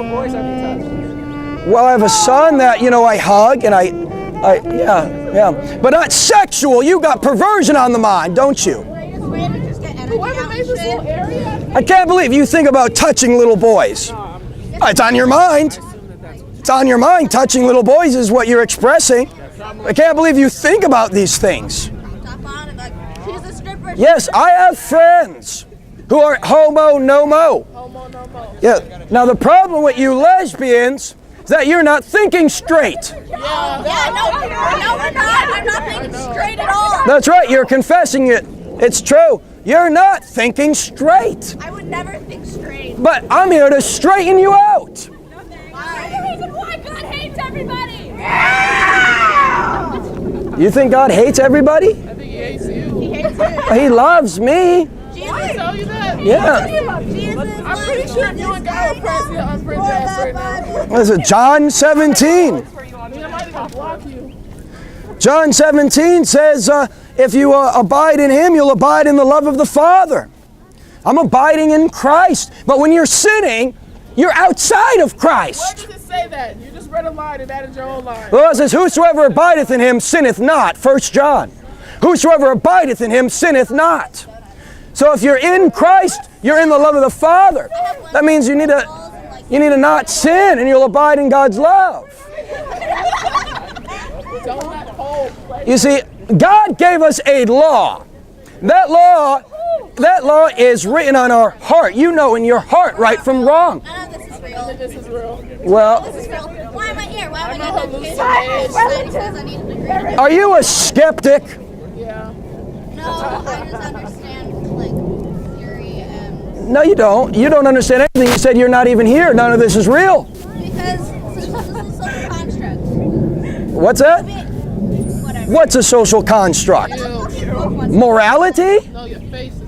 little boys have you touched? Well, I have a son that, I hug and yeah. But not sexual. You got perversion on the mind, don't you? Whoever made this little area? I can't believe you think about touching little boys. It's on your mind. It's on your mind. Touching little boys is what you're expressing. I can't believe you think about these things. Yes, I have friends who are homo-no-mo. Yeah. Now the problem with you lesbians is that you're not thinking straight. No, we're not. I'm not thinking straight at all. That's right. You're confessing it. It's true. You're not thinking straight. I would never think straight. But I'm here to straighten you out. That's the reason why God hates everybody. You think God hates everybody? I think he hates you. He hates you. He loves me. I tell you that? Yeah. I'm pretty sure if you and God were friends, you'd unfriend us right now. What is it? John 17. I might even block you. John 17 says, if you abide in him, you'll abide in the love of the Father. I'm abiding in Christ. But when you're sinning, you're outside of Christ. Where does it say that? You just read a line and added your own line. Well, it says, whosoever abideth in him sinneth not. 1 John. Whosoever abideth in him sinneth not. So if you're in Christ, you're in the love of the Father. That means you need to not sin, and you'll abide in God's love. You see, God gave us a law. That law is written on our heart. You know in your heart right from wrong. None of this is real. This is real. Well, This is real. Why am I here? Why am I getting education? Society says I need a degree. are you a skeptic? Yeah. No, I just understand like theory and No, you don't. You don't understand anything. You said you're not even here. None of this is real. because this is a social construct. What's that? Whatever. What's a social construct? Morality? No, your face is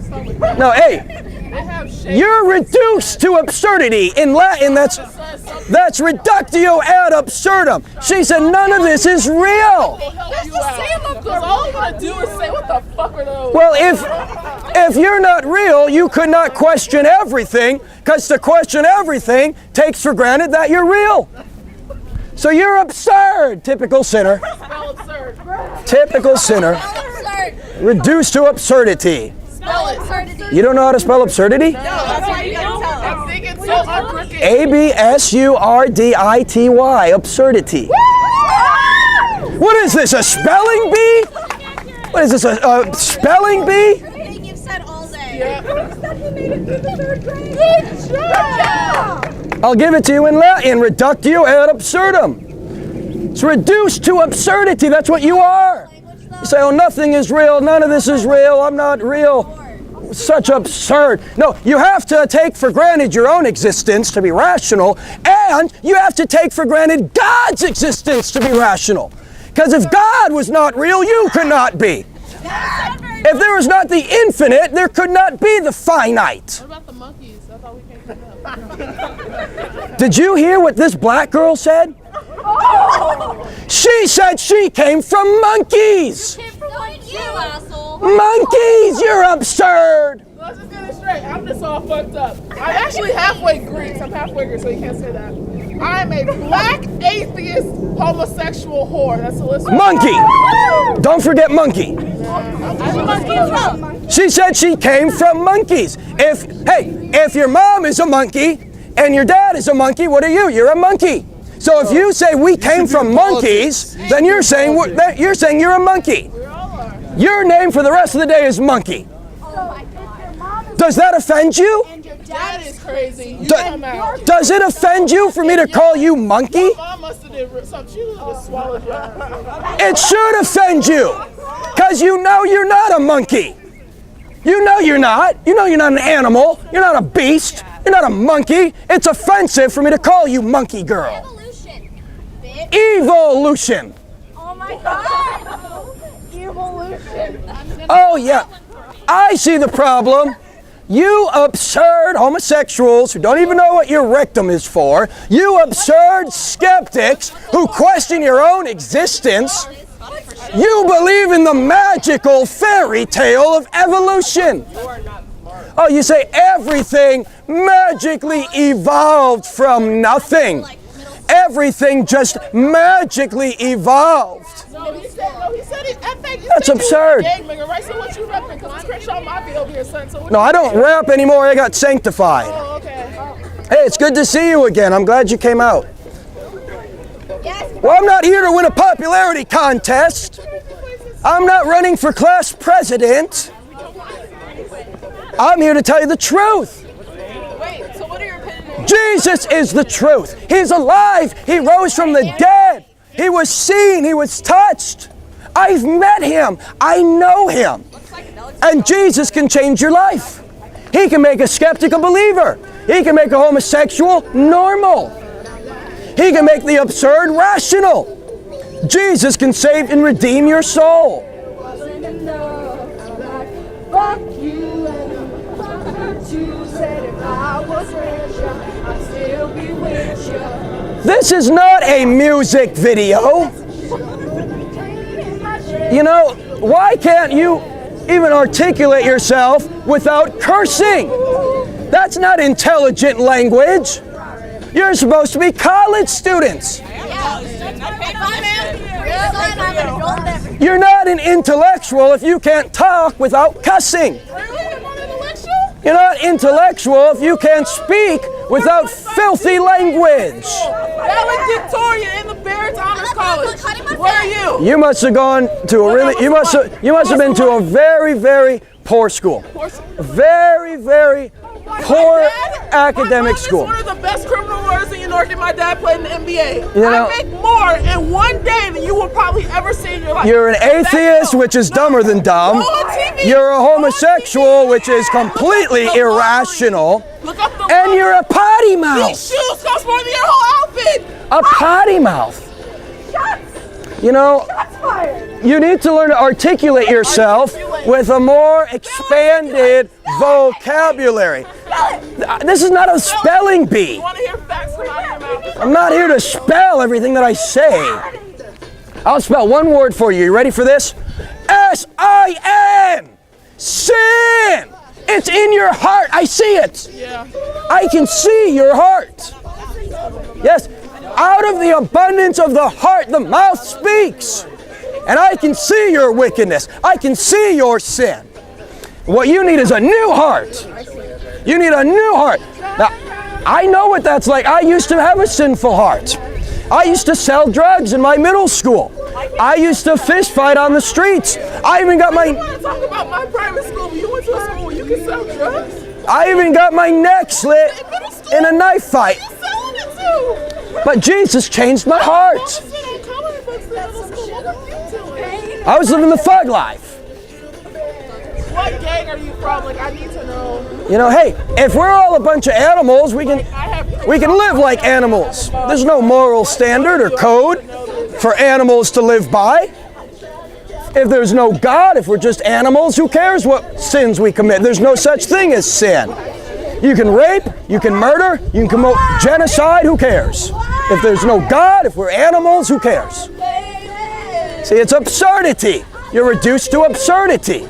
something like that. No, hey, They have shapes. you're reduced to absurdity. In Latin, that's reductio ad absurdum. She said none of this is real. Because all you want to do is say, what the fuck are those? Well, if you're not real, you could not question everything, because to question everything takes for granted that you're real. So you're absurd, typical sinner. Spell absurd. Typical sinner, Absurd. reduced to absurdity. Spell it. Absurdity. You don't know how to spell absurdity? No, that's why you don't tell. I'm thinking so uncricket. A-B-S-U-R-D-I-T-Y, absurdity. What is this, a spelling bee? What is this, a spelling bee? Everything you've said all day. Yeah. Good job. I'll give it to you in Latin, reductio ad absurdum. It's reduced to absurdity, that's what you are. You say, oh, nothing is real, none of this is real, I'm not real. Such absurd. No, you have to take for granted your own existence to be rational, and you have to take for granted God's existence to be rational. Because if God was not real, you could not be. If there was not the infinite, there could not be the finite. What about the monkeys? I thought we came from them. Did you hear what this black girl said? She said she came from monkeys. You asshole. Monkeys, you're absurd. Let's just get it straight. I'm just all fucked up. I'm actually halfway Greek. I'm halfway Greek, so you can't say that. I'm a black atheist homosexual whore. That's a list. Monkey. Don't forget monkey. I'm a monkey as well. She said she came from monkeys. If your mom is a monkey and your dad is a monkey, what are you? You're a monkey. So if you say we came from monkeys, then you're saying you're a monkey. Your name for the rest of the day is monkey. Does that offend you? That is crazy. You come out. Does it offend you for me to call you monkey? Mom must have did something. She would have swallowed your ass. It should offend you, because you know you're not a monkey. You know you're not. You know you're not an animal. You're not a beast. You're not a monkey. It's offensive for me to call you monkey girl. Evolution. Bitch. Evolution. Oh my God. Evolution. Oh yeah, I see the problem. You absurd homosexuals who don't even know what your rectum is for. You absurd skeptics who question your own existence. You believe in the magical fairy tale of evolution. Oh, you say everything magically evolved from nothing. Everything just magically evolved. No, he said it. That's absurd. Right? So what you repping? Because it's Crenshaw Mafia over here, son. So No, I don't rap anymore. I got sanctified. oh, okay. Hey, it's good to see you again. I'm glad you came out. Well, I'm not here to win a popularity contest. I'm not running for class president. I'm here to tell you the truth. Wait, so what are your opinions? Jesus is the truth. He's alive. He rose from the dead. He was seen. He was touched. I've met him. I know him. And Jesus can change your life. He can make a skeptic a believer. He can make a homosexual normal. He can make the absurd rational. Jesus can save and redeem your soul. This is not a music video. You know, why can't you even articulate yourself without cursing? That's not intelligent language. You're supposed to be college students. You're not an intellectual if you can't talk without cussing. You're not intellectual if you can't speak without filthy language. Valedictorian in the Barrett's Honors College. Where are you? You must have gone to a really, you must have been to a very, very poor school. Very, very poor academic school. One of the best criminal lawyers in New York, and my dad played in the NBA. You know, I make more in one day than you will probably ever see in your life. You're an atheist, which is dumber than dumb. You're a homosexual, which is completely irrational. And you're a potty mouth. These shoes cost more than your whole outfit. A potty mouth. You know, you need to learn to articulate yourself with a more expanded vocabulary. This is not a spelling bee. I'm not here to spell everything that I say. I'll spell one word for you. You ready for this? S-I-N. Sin. It's in your heart. I see it. I can see your heart. Yes. Out of the abundance of the heart, the mouth speaks. And I can see your wickedness. I can see your sin. What you need is a new heart. You need a new heart. Now, I know what that's like. I used to have a sinful heart. I used to sell drugs in my middle school. I used to fist fight on the streets. I even got my... I want to talk about my private school, but you went to a school where you can sell drugs? I even got my neck slit in a knife fight. But Jesus changed my heart. I was living the thug life. What gang are you from? Like, I need to know. You know, hey, if we're all a bunch of animals, we can live like animals. There's no moral standard or code for animals to live by. If there's no God, if we're just animals, who cares what sins we commit? There's no such thing as sin. You can rape, you can murder, you can commit genocide, who cares? If there's no God, if we're animals, who cares? See, it's absurdity. You're reduced to absurdity.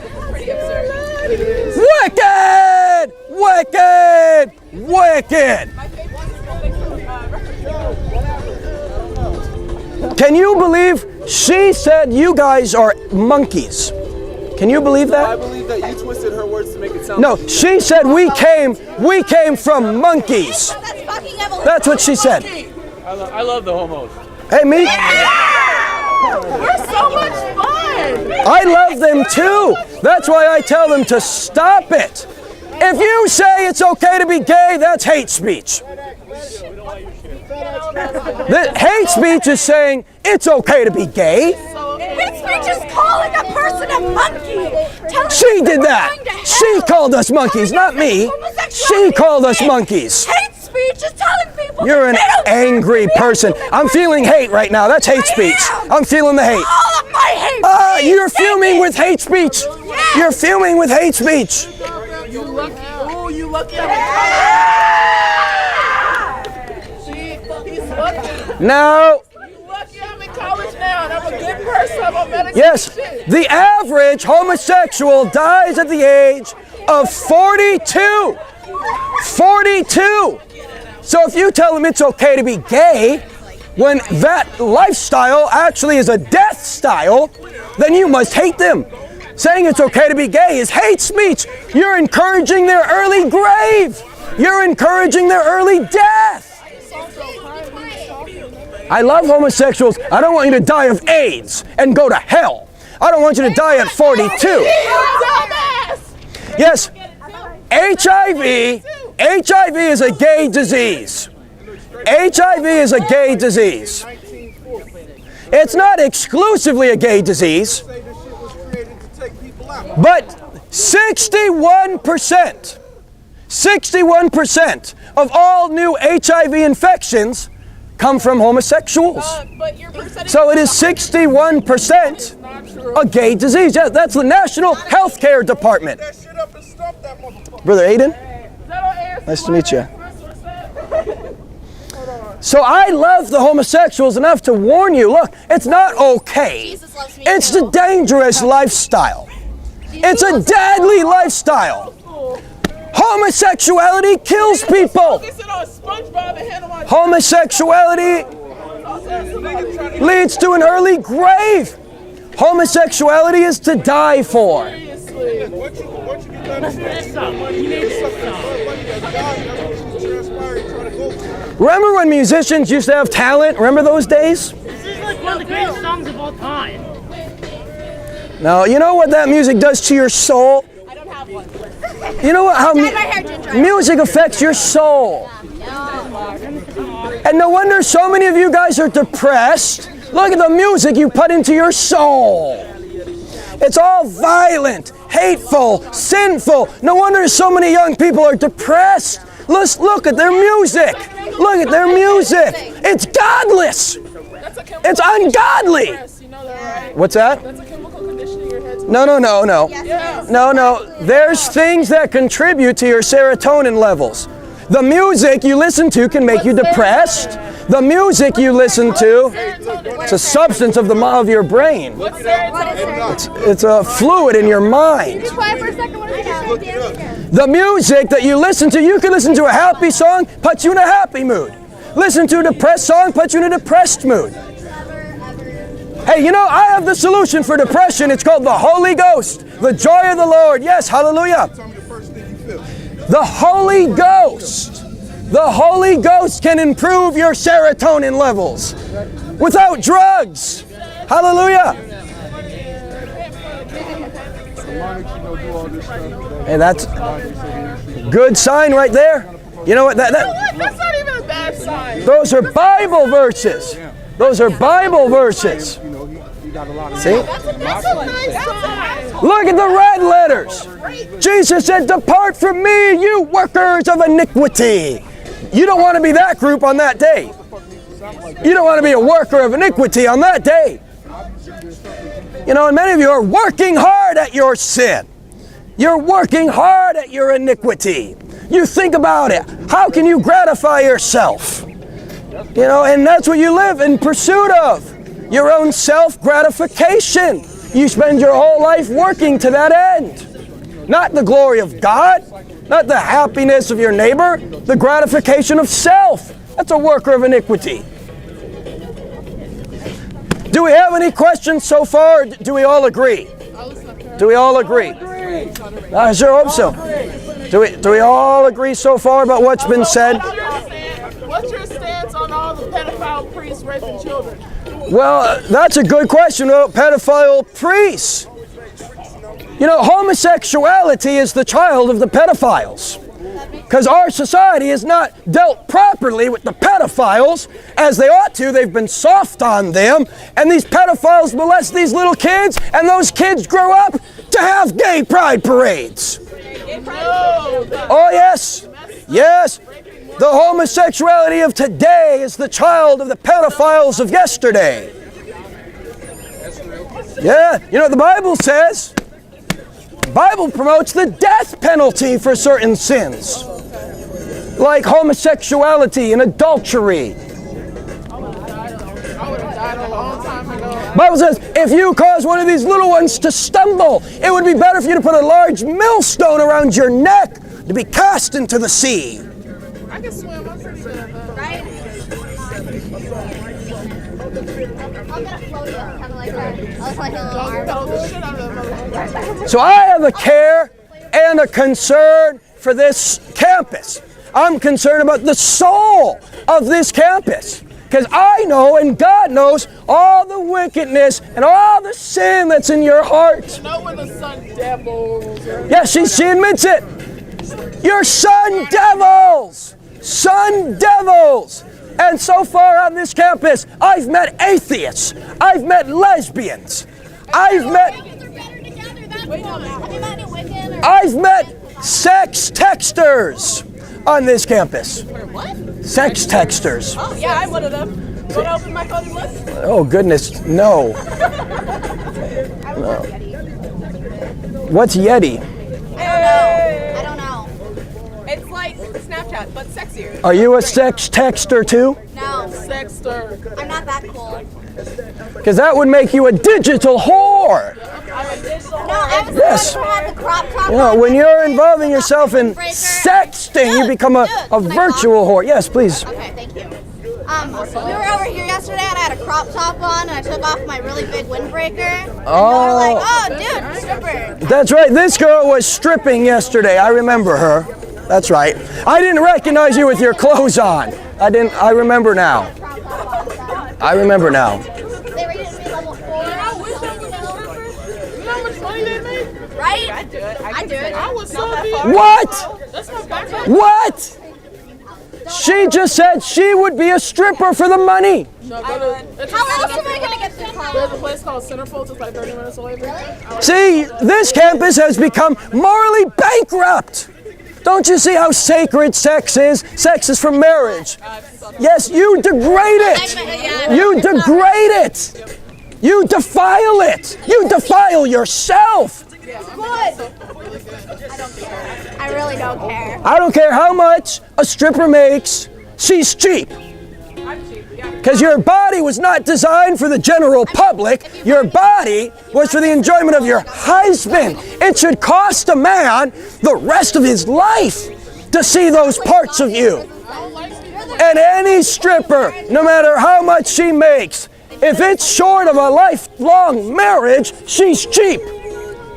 Wicked! Wicked! Wicked! Can you believe she said you guys are monkeys? Can you believe that? I believe that you twisted her words to make it sound. No, she said we came from monkeys. That's what she said. I love the homos. Hey, me? We're so much fun. I love them too. That's why I tell them to stop it. If you say it's okay to be gay, that's hate speech. The hate speech is saying it's okay to be gay. Hate speech is calling a person a monkey. She did that. She called us monkeys, not me. She called us monkeys. Hate speech is telling people. You're an angry person. I'm feeling hate right now. That's hate speech. I'm feeling the hate. All of my hate. You're fuming with hate speech. You're fuming with hate speech. You lucky. Oh, you lucky. He's lucky. Now, You lucky I'm in college now, and I'm a good person. I'm on medication. yes, the average homosexual dies at the age of 42. 42. So if you tell them it's okay to be gay, when that lifestyle actually is a death style, then you must hate them. Saying it's okay to be gay is hate speech. You're encouraging their early grave. You're encouraging their early death. I love homosexuals. I don't want you to die of AIDS and go to hell. I don't want you to die at 42. Yes, HIV is a gay disease. HIV is a gay disease. It's not exclusively a gay disease, but 61% of all new HIV infections come from homosexuals. So it is 61% a gay disease. Yeah, that's the National Healthcare Department. Brother Aiden, nice to meet you. So I love the homosexuals enough to warn you, look, it's not okay. It's a dangerous lifestyle. It's a deadly lifestyle. Homosexuality kills people. Homosexuality leads to an early grave. Homosexuality is to die for. Remember when musicians used to have talent? Remember those days? This is like one of the greatest songs of all time. Now, you know what that music does to your soul? I don't have one. You know what? How music affects your soul. And no wonder so many of you guys are depressed. Look at the music you put into your soul. It's all violent, hateful, sinful. No wonder so many young people are depressed. Let's look at their music. Look at their music. It's godless. It's ungodly. What's that? No. No. There's things that contribute to your serotonin levels. The music you listen to can make you depressed. The music you listen to, it's a substance of your brain. It's a fluid in your mind. The music that you listen to, you can listen to a happy song, puts you in a happy mood. Listen to a depressed song, puts you in a depressed mood. Hey, you know, I have the solution for depression. It's called the Holy Ghost, the joy of the Lord. Yes, hallelujah. The Holy Ghost. The Holy Ghost can improve your serotonin levels without drugs. Hallelujah. Hey, that's a good sign right there. You know what? That's not even a bad sign. Those are Bible verses. Those are Bible verses. See? Look at the red letters. Jesus said, "Depart from me, you workers of iniquity." You don't want to be that group on that day. You don't want to be a worker of iniquity on that day. You know, and many of you are working hard at your sin. You're working hard at your iniquity. You think about it. How can you gratify yourself? You know, and that's what you live in pursuit of. Your own self-gratification. You spend your whole life working to that end. Not the glory of God, not the happiness of your neighbor, the gratification of self. That's a worker of iniquity. Do we have any questions so far? Do we all agree? Do we all agree? I sure hope so. Do we all agree so far about what's been said? What's your stance on all the pedophile priests raping children? Well, that's a good question about pedophile priests. You know, homosexuality is the child of the pedophiles. Because our society has not dealt properly with the pedophiles as they ought to. They've been soft on them. And these pedophiles molest these little kids, and those kids grow up to have gay pride parades. Oh, yes. Yes. The homosexuality of today is the child of the pedophiles of yesterday. Yeah, you know what the Bible says? The Bible promotes the death penalty for certain sins, like homosexuality and adultery. I would have died a long time ago. Bible says, if you cause one of these little ones to stumble, it would be better for you to put a large millstone around your neck to be cast into the sea. I can swim. I'm pretty good. Right? I'll get a floaty, kind of like that. I was like a little arm. The shit out of that motherfucker. So I have a care and a concern for this campus. I'm concerned about the soul of this campus. Because I know and God knows all the wickedness and all the sin that's in your heart. You know when the sun devils. Yes, she admits it. You're sun devils. Sun devils. And so far on this campus, I've met atheists. I've met lesbians. I've met sex texters on this campus. What? Sex texters. Oh, yeah, I'm one of them. Want to open my phone and look? Oh, goodness, no. No. What's Yeti? I don't know. It's like Snapchat, but sexier. Are you a sex texter too? No, Sexter. I'm not that cool. Because that would make you a digital whore. No, I was Yes. the one who had the crop top You know, on. when you're involving yourself in sexting, you become a virtual whore. Yes, please. Okay, thank you. We were over here yesterday and I had a crop top on and I took off my really big windbreaker. And they were like, oh, dude, stripper. That's right. This girl was stripping yesterday. I remember her. That's right. I didn't recognize you with your clothes on. I remember now. I remember now. They rated me level 4. You know how much money they make? Right? I do it. I do it. I was so deep. What? That's my background. What? She just said she would be a stripper for the money. No, How else am I going to get through There's college? a place called Centerfolds. It's like 30 minutes away. See, this campus has become morally bankrupt. Don't you see how sacred sex is? Sex is for marriage. Yes, you degrade it. You degrade it. You defile it. You defile yourself. I really don't care. I don't care how much a stripper makes. She's cheap. Because your body was not designed for the general public. Your body was for the enjoyment of your husband. It should cost a man the rest of his life to see those parts of you. And any stripper, no matter how much she makes, if it's short of a lifelong marriage, she's cheap.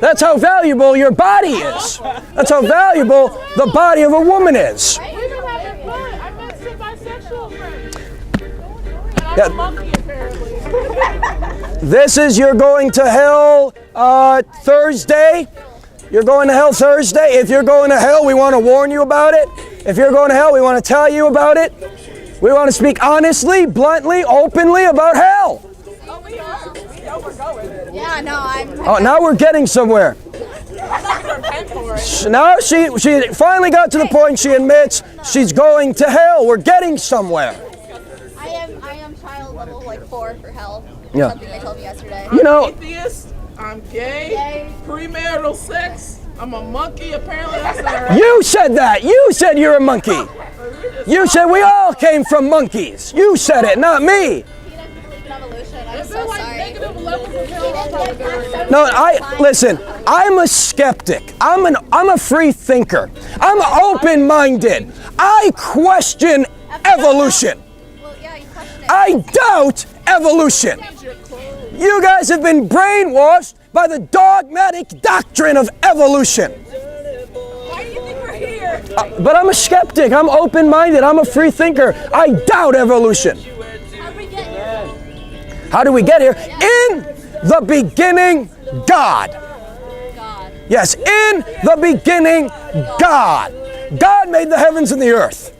That's how valuable your body is. That's how valuable the body of a woman is. We've been having fun. I met some bisexual friends. And Yeah. I'm a monkey, apparently. This is You're Going to Hell Thursday. You're going to hell Thursday. If you're going to hell, we want to warn you about it. If you're going to hell, we want to tell you about it. We want to speak honestly, bluntly, openly about hell. Oh, we are. We know we're going. Yeah, no, I'm. Oh, now we're getting somewhere. Now she finally got to the point she admits she's going to hell. We're getting somewhere. I am child level like 4 for hell. Yeah. Something they told me yesterday. You know, Atheist. I'm gay. Yay. Premarital sex. I'm a monkey, apparently. That's not right. you said that. You said you're a monkey. You said we all came from monkeys. You said it, not me. He doesn't believe in evolution. I'm Is so there like sorry. negative levels of hell? I'll probably go there. No, listen, I'm a skeptic. I'm a free thinker. I'm open-minded. I question evolution. Well, yeah, you question it. I doubt evolution. You guys have been brainwashed by the dogmatic doctrine of evolution. Why do you think we're here? But I'm a skeptic. I'm open-minded. I'm a free thinker. I doubt evolution. How'd we get here? How do we get here? In the beginning, God. God. Yes, in the beginning, God. God made the heavens and the earth.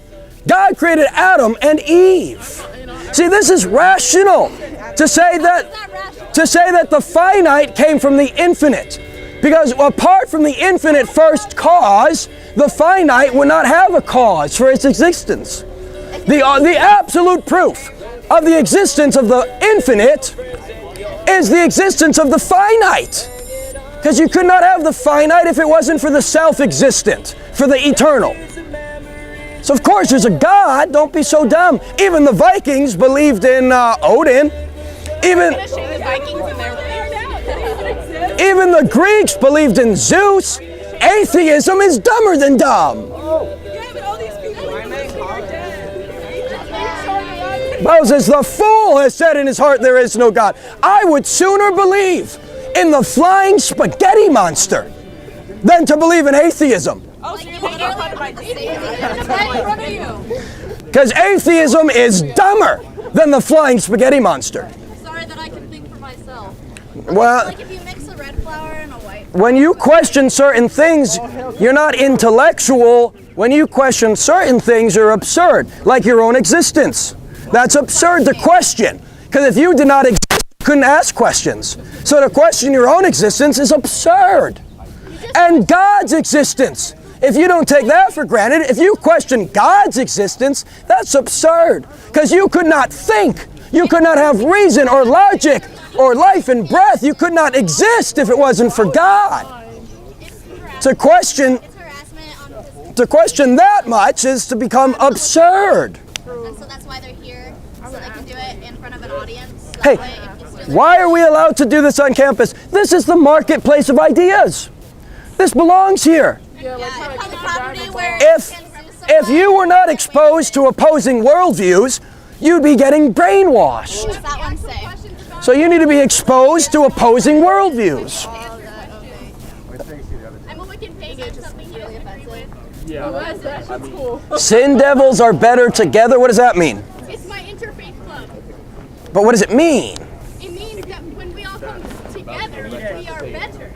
God created Adam and Eve. See, this is rational to say that the finite came from the infinite. Because apart from the infinite first cause, the finite would not have a cause for its existence. The absolute proof of the existence of the infinite is the existence of the finite. Because you could not have the finite if it wasn't for the self-existent, for the eternal. So of course there's a God, don't be so dumb. Even the Vikings believed in Odin. Even the Greeks believed in Zeus. Atheism is dumber than dumb. Moses, the fool, has said in his heart there is no God. I would sooner believe in the flying spaghetti monster than to believe in atheism. Because atheism is dumber than the flying spaghetti monster. Sorry that I can think for myself. Well, Like if you mix a red flour and a white. when you question certain things, you're not intellectual. When you question certain things, you're absurd, like your own existence. That's absurd to question, because if you did not exist, you couldn't ask questions. So to question your own existence is absurd. And God's existence, if you don't take that for granted, if you question God's existence, that's absurd, because you could not think. You could not have reason or logic or life and breath. You could not exist if it wasn't for God. To question that much is to become absurd. And so that's why they're here, so they can do it in front of an audience. So Hey, that way if the students why are we allowed to do this on campus? This is the marketplace of ideas. This belongs here. Yeah, it's on the property where If you were not exposed to opposing worldviews, you'd be getting brainwashed. What does that one say? So you need to be exposed to opposing worldviews. I'm a wicked pagan, something really offensive. That's cool. Sin devils are better together. What does that mean? It's my interfaith club. But what does it mean? It means that when we all come together, we are better.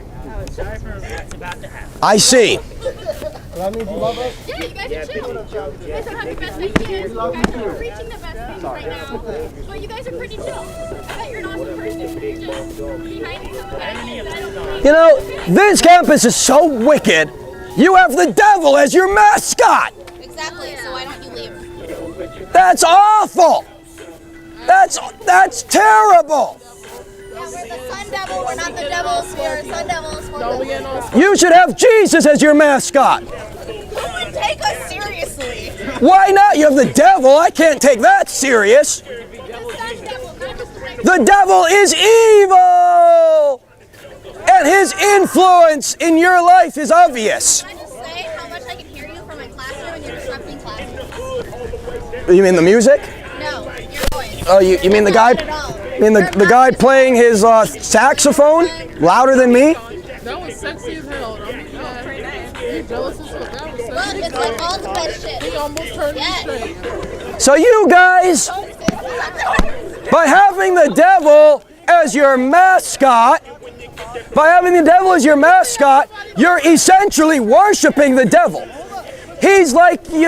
I see. Yeah, you guys are chill. You guys don't have the best ideas. You guys are preaching the best things right now. But you guys are pretty chill. I bet you're an awesome person. You're just behind some things that I don't believe. You know, this campus is so wicked. You have the devil as your mascot. Exactly, so why don't you leave? That's awful. That's terrible. Yeah, we're the sun devil, we're not the devils. We are sun devils. You should have Jesus as your mascot. Who would take us seriously? Why not? You have the devil. I can't take that serious. The devil is evil. And his influence in your life is obvious. Can I just say how much I can hear you from my classroom and you're disrupting classes? You mean the music? No, your voice. Oh, you mean the guy? Not at all. You mean the guy playing his saxophone louder than me? That was sexy as hell. You jealous as fuck. That was Look, sexy. it's like all the best shit. He almost turned me Yes. straight. So you guys, by having the devil as your mascot, you're essentially worshiping the devil. He's like he's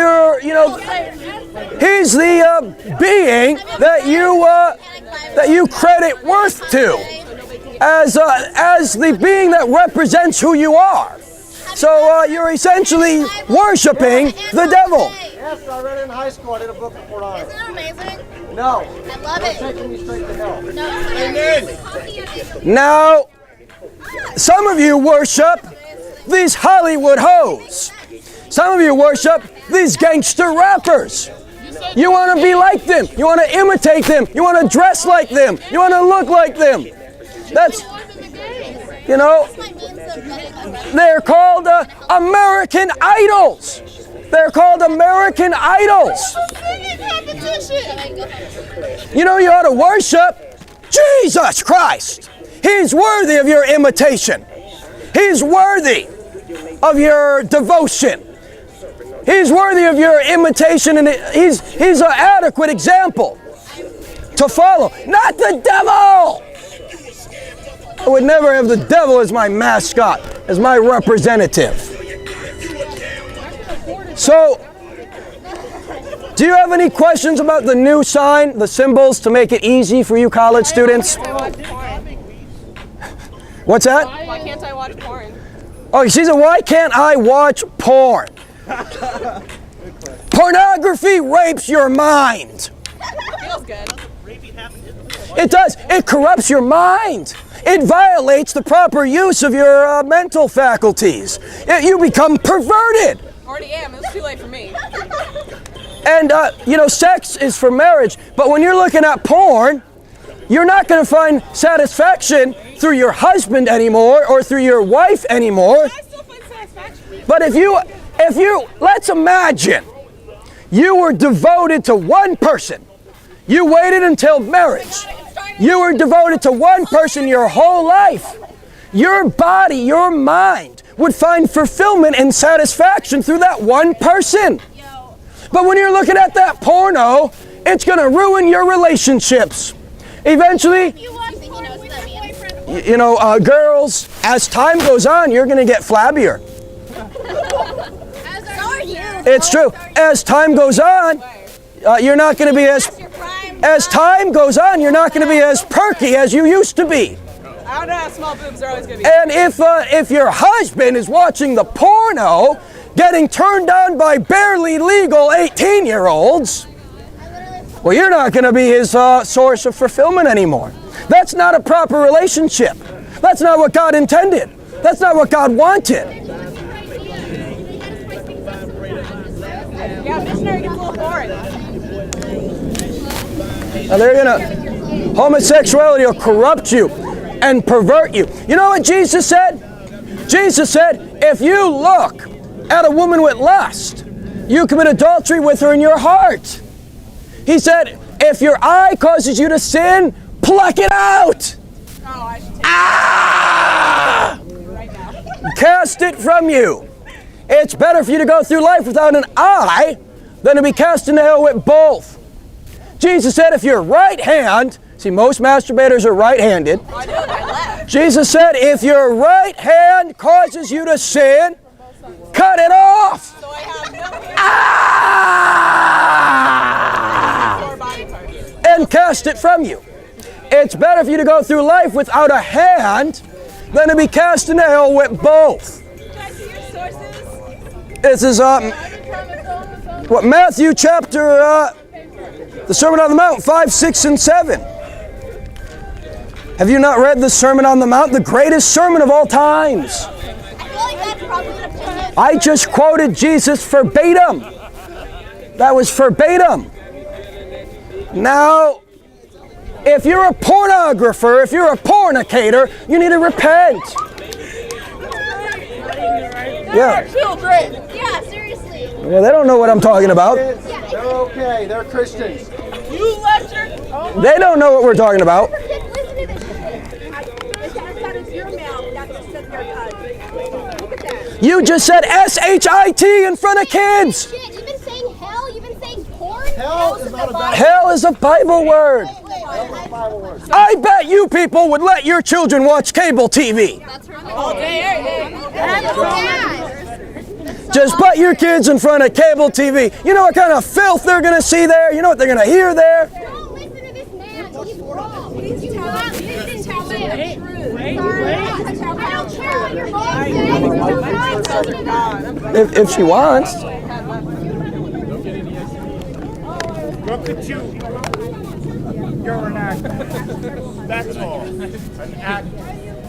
the being that you credit worth to as the being that represents who you are. So you're essentially worshiping the devil. Yes, I read it in high school. I did a book of pornography. Isn't that amazing? No. I love it. Taking me straight to hell. No, Now, some of you worship these Hollywood hoes. Some of you worship these gangster rappers. You want to be like them. You want to imitate them. You want to dress like them. You want to look like them. That's, they're called American Idols. They're called American Idols. You know, you ought to worship Jesus Christ. He's worthy of your imitation. He's worthy of your devotion. He's worthy of your imitation, and he's an adequate example to follow. Not the devil! I would never have the devil as my mascot, as my representative. So, do you have any questions about the new sign, the symbols, to make it easy for you college students? What's that? Why can't I watch porn? Oh, she said, why can't I watch porn? Pornography rapes your mind. Feels good. It does. It corrupts your mind. It violates the proper use of your mental faculties. You become perverted. Already am. It's too late for me. And, sex is for marriage. But when you're looking at porn, You're not going to find satisfaction through your husband anymore or through your wife anymore. I still find satisfaction. But if you, let's imagine you were devoted to one person. You waited until marriage. You were devoted to one person your whole life. Your body, your mind would find fulfillment and satisfaction through that one person. But when you're looking at that porno, it's going to ruin your relationships. Eventually, girls, as time goes on, you're going to get flabbier. It's true. As time goes on, you're not going to be as time goes on, you're not going to be as perky as you used to be. I don't know how small boobs are always going to be. And if your husband is watching the porno, getting turned on by barely legal 18-year-olds, well, you're not going to be his source of fulfillment anymore. That's not a proper relationship. That's not what God intended. That's not what God wanted. Yeah, missionary gets a little boring. Now homosexuality will corrupt you and pervert you. You know what Jesus said? Jesus said, if you look at a woman with lust, you commit adultery with her in your heart. He said, if your eye causes you to sin, pluck it out. Cast it from you. It's better for you to go through life without an eye than to be cast into hell with both. Jesus said, if your right hand, see, most masturbators are right-handed. Jesus said, if your right hand causes you to sin, cut it off. And cast it from you. It's better for you to go through life without a hand than to be cast into hell with both. This is Matthew chapter, the Sermon on the Mount, 5, 6, and 7. Have you not read the Sermon on the Mount, the greatest sermon of all times? I just quoted Jesus verbatim. That was verbatim. Now, if you're a pornographer, if you're a fornicator, you need to repent. Yeah. Children. Yeah, seriously. Well, they don't know what I'm talking about. They're okay. They're Christians. You let your... They don't know what we're talking about. You just said S-H-I-T in front of kids. Shit, you've been saying hell, you've been saying porn. Hell is not a Bible. Hell is a Bible word. I bet you people would let your children watch cable TV. Just put your kids in front of cable TV. You know what kind of filth they're going to see there? You know what they're going to hear there? Don't listen to this man. He's wrong. Please tell me the truth. I don't care what your mom says. If she wants. Look at you. You're an actor. That's all. An actor.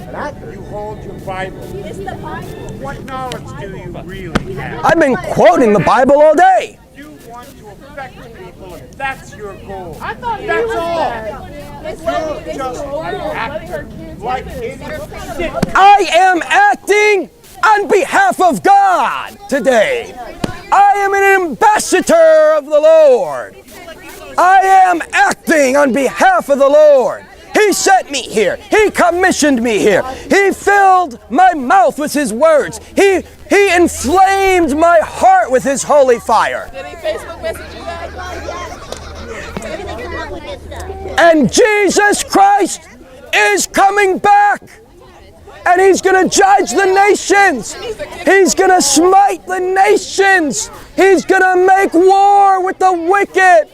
An actor? You hold your Bible. It's the Bible. What knowledge do you really have? I've been quoting the Bible all day. You want to affect people if that's your goal. I thought that's all. You're just an actor. Like any shit. I am acting on behalf of God today. I am an ambassador of the Lord. I am acting on behalf of the Lord. He sent me here. He commissioned me here. He filled my mouth with His words. He inflamed my heart with His holy fire. Did he Facebook message you guys? And Jesus Christ is coming back. And He's going to judge the nations. He's going to smite the nations. He's going to make war with the wicked.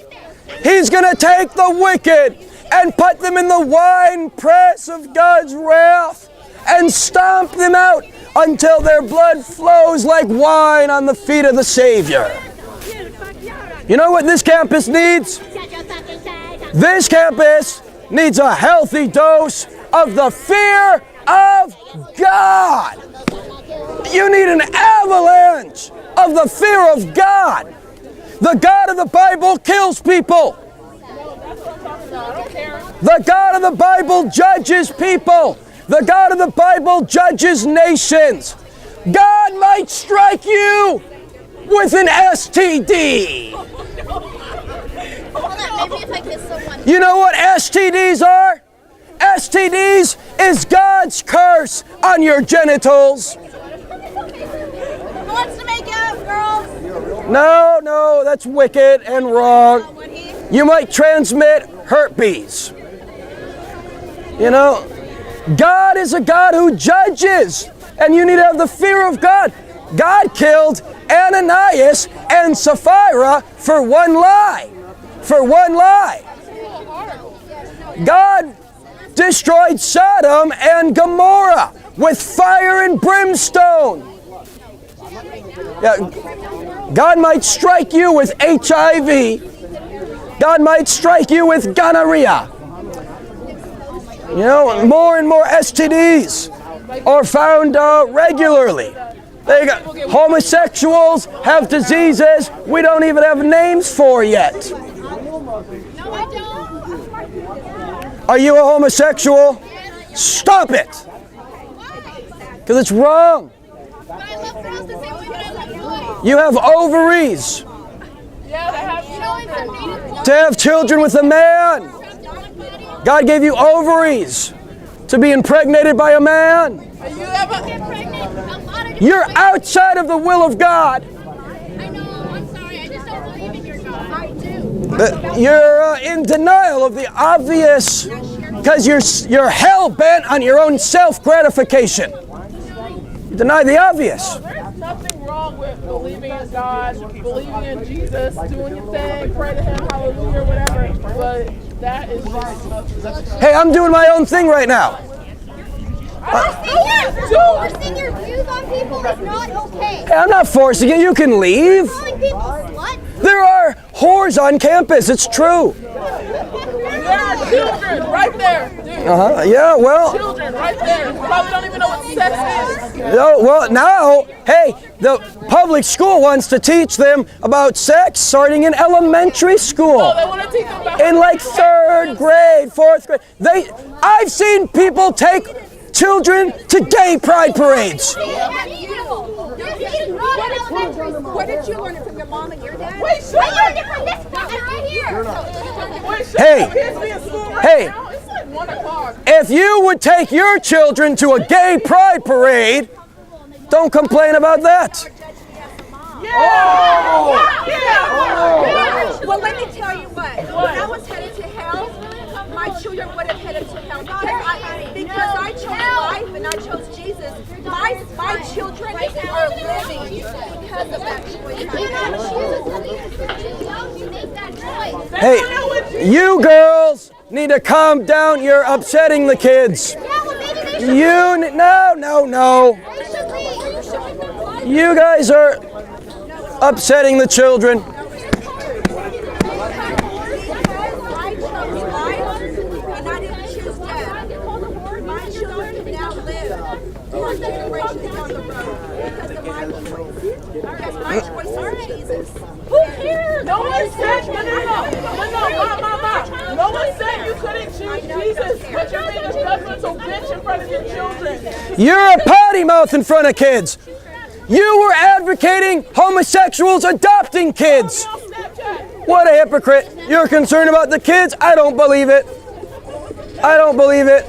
He's going to take the wicked and put them in the wine press of God's wrath and stomp them out until their blood flows like wine on the feet of the Savior. You know what this campus needs? This campus needs a healthy dose of the fear of God. You need an avalanche of the fear of God. The God of the Bible kills people. The God of the Bible judges people. The God of the Bible judges nations. God might strike you with an STD. You know what STDs are? STDs is God's curse on your genitals. Who wants to make out, girls? No, that's wicked and wrong. You might transmit herpes. You know, God is a God who judges, and you need to have the fear of God. God killed Ananias and Sapphira for one lie. For one lie. God destroyed Sodom and Gomorrah with fire and brimstone. Yeah, God might strike you with HIV. God might strike you with gonorrhea. You know, more and more STDs are found regularly. Homosexuals have diseases we don't even have names for yet. No, I don't. Are you a homosexual? Stop it! Because it's wrong. But I love girls the same way that I love boys. You have ovaries Yeah, they have to have children with a man. God gave you ovaries to be impregnated by a man. You ever You're outside of the will of God. I know, I'm sorry, I just don't believe in your God. I do. You're in denial of the obvious because you're hell-bent on your own self-gratification. You deny the obvious. There's nothing wrong with believing in God, believing in Jesus, doing your thing, pray to Him, hallelujah, whatever. But that is just... Hey, I'm doing my own thing right now. Forcing your views on people is not okay. Hey, I'm not forcing you. You can leave. Calling people sluts. There are whores on campus. It's true. There are children right there, dude. Yeah, well. Children right there. Probably don't even know what sex is. Well, now, hey, the public school wants to teach them about sex starting in elementary school. Oh, they want to teach them about In like 3rd grade, 4th grade. I've seen people take children to gay pride parades. Where did you learn it from your mom and your dad? Wait, I learned it from this guy right here. Hey, hey, It's like 1 o'clock. if you would take your children to a gay pride parade, don't complain about that. Well, let me tell you what. When I was headed to hell, my children would have headed to hell because I chose life and I chose Jesus. My children are living because of that choice. Hey, you girls need to calm down. You're upsetting the kids. No. You guys are upsetting the children. Who cares? No one said, no one said you couldn't choose Jesus, but you're being a judgmental bitch in front of your children. You're a potty mouth in front of kids. You were advocating homosexuals adopting kids. What a hypocrite. You're concerned about the kids? I don't believe it. I don't believe it.